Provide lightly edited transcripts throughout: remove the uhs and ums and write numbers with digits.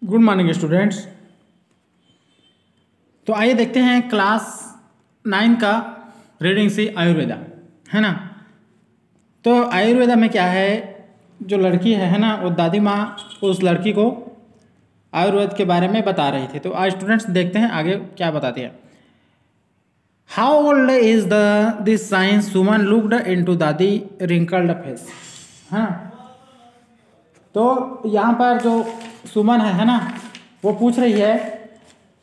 Good morning students. तो आइए देखते हैं क्लास 9 का रीडिंग सी आयुर्वेदा, है ना। तो आयुर्वेदा में क्या है, जो लड़की है ना, वो दादी माँ उस लड़की को आयुर्वेद के बारे में बता रही थी। तो आज स्टूडेंट्स देखते हैं आगे क्या बताती है। How old is this science Suman looked into दादी रिंकल्ड फेस। हाँ, तो यहाँ पर जो सुमन है ना, वो पूछ रही है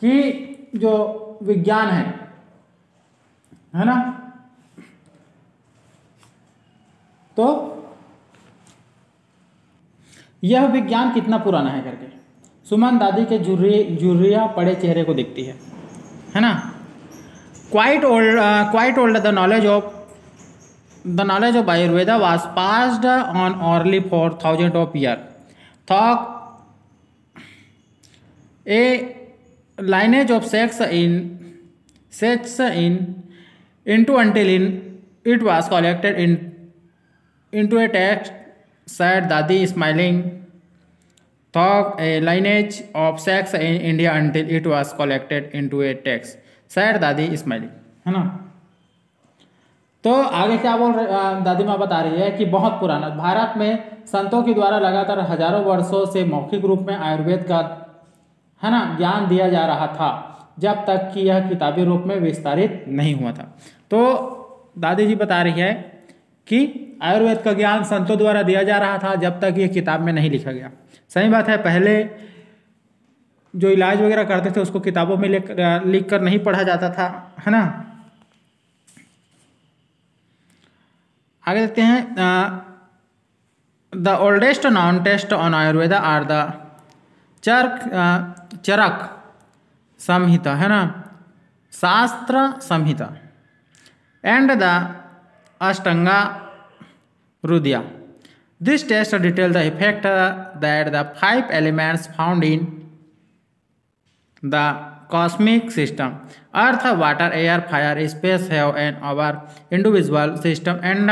कि जो विज्ञान है ना, तो यह विज्ञान कितना पुराना है करके सुमन दादी के झुर्रिया पड़े चेहरे को देखती है ना। Quite old the knowledge of Ayurveda was passed on orally for thousands of years. Thought a lineage of sex into until it was collected into a text, said Dadi smiling. Thought a lineage of sex in India until it was collected into a text, said Dadi smiling. है ना। तो आगे क्या बोल रहे, दादी माँ बता रही है कि बहुत पुराना भारत में संतों के द्वारा लगातार हजारों वर्षों से मौखिक रूप में आयुर्वेद का, है ना, ज्ञान दिया जा रहा था, जब तक कि यह किताबी रूप में विस्तारित नहीं हुआ था। तो दादी जी बता रही है कि आयुर्वेद का ज्ञान संतों द्वारा दिया जा रहा था जब तक ये किताब में नहीं लिखा गया। सही बात है, पहले जो इलाज वगैरह करते थे उसको किताबों में लिख कर नहीं पढ़ा जाता था, है ना। आगे देखते हैं। The oldest known text on Ayurveda are the Charaka Samhita, है ना, शास्त्र Samhita, and the Ashtanga Hridaya. This test details the effect that the 5 elements found in the cosmic system, earth, water, air, fire, space, have in our individual system, and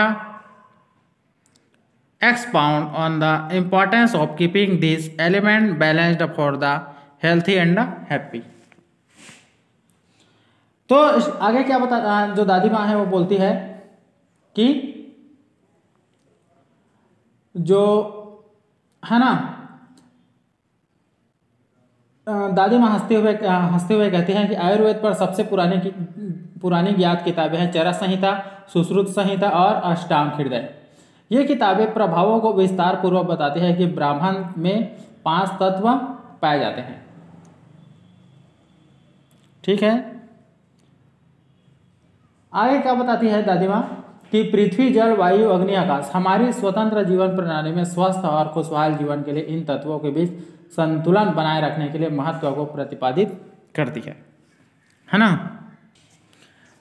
expound on the importance of keeping these elements balanced for the healthy and happy. तो आगे क्या बता, जो दादी माँ है वो बोलती है कि जो है ना, दादी माँ हंसते हुए कहती हैं कि आयुर्वेद पर सबसे पुरानी ज्ञात किताबें हैं चरक संहिता, सुश्रुत संहिता और अष्टांग हृदय। ये किताबें प्रभावों को विस्तार पूर्वक बताती है कि ब्राह्मण में 5 तत्व पाए जाते हैं। ठीक है, आगे क्या बताती है दादी माँ कि पृथ्वी, जल, वायु, अग्नि, आकाश हमारी स्वतंत्र जीवन प्रणाली में स्वस्थ और खुशहाल जीवन के लिए इन तत्वों के बीच संतुलन बनाए रखने के लिए महत्व को प्रतिपादित करती है ना।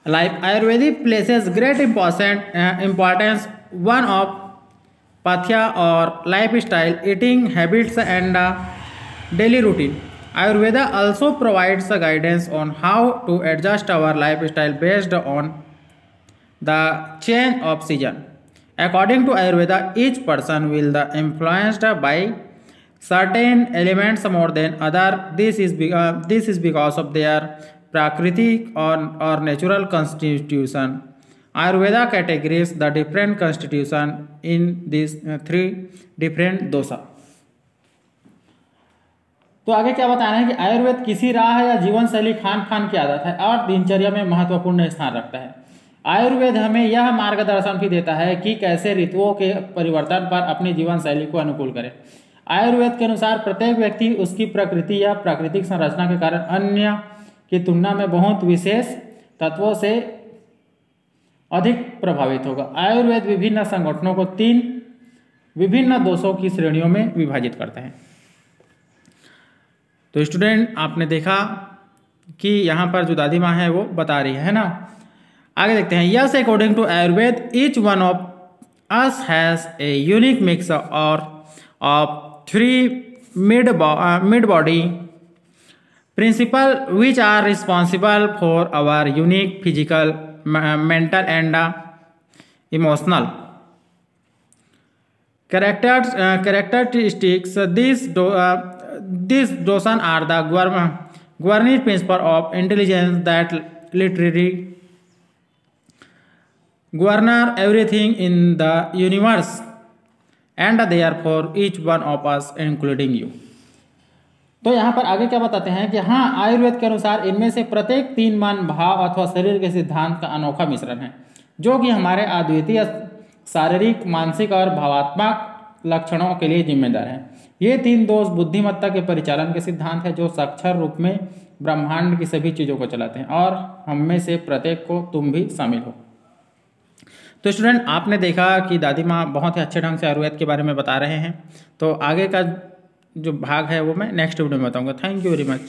Like Ayurvedic places great importance one of pathya और lifestyle, eating habits and daily routine. Ayurveda also provides guidance on how to adjust our lifestyle based on the change of season. According to Ayurveda, each person will be influenced by certain elements more than other. This is because of their prakritic or natural constitution. Ayurveda categorizes the different constitution in these 3 different dosa. तो आगे क्या बताना है कि आयुर्वेद किसी राह या जीवन शैली, खान पान की आदत है और दिनचर्या में महत्वपूर्ण स्थान रखता है। आयुर्वेद हमें यह मार्गदर्शन भी देता है कि कैसे ऋतुओं के परिवर्तन पर अपनी जीवन शैली को अनुकूल करें। आयुर्वेद के अनुसार प्रत्येक व्यक्ति उसकी प्रकृति या प्राकृतिक संरचना के कारण अन्य की तुलना में बहुत विशेष तत्वों से अधिक प्रभावित होगा। आयुर्वेद विभिन्न संगठनों को 3 विभिन्न दोषों की श्रेणियों में विभाजित करता है। तो स्टूडेंट, आपने देखा कि यहाँ पर जो दादी माँ है वो बता रही है ना। आगे देखते हैं। Yes, according to Ayurveda each one of us has a unique mix of 3 mind body principle which are responsible for our unique physical, mental and emotional characteristics. This notion are the governing principle of intelligence that literally govern everything in the universe and therefore each one of us including you। तो यहाँ पर आगे क्या बताते हैं कि हाँ, आयुर्वेद के अनुसार इनमें से प्रत्येक 3 मन भाव अथवा शरीर के सिद्धांत का अनोखा मिश्रण है, जो कि हमारे अद्वितीय शारीरिक, मानसिक और भावात्मक लक्षणों के लिए जिम्मेदार है। ये 3 दोष बुद्धिमत्ता के परिचालन के सिद्धांत है, जो साक्षर रूप में ब्रह्मांड की सभी चीज़ों को चलाते हैं, और हम में से प्रत्येक को तुम भी शामिल हो। तो स्टूडेंट, आपने देखा कि दादी माँ बहुत ही अच्छे ढंग से आयुर्वेद के बारे में बता रहे हैं। तो आगे का जो भाग है वो मैं नेक्स्ट वीडियो में बताऊंगा। Thank you very much.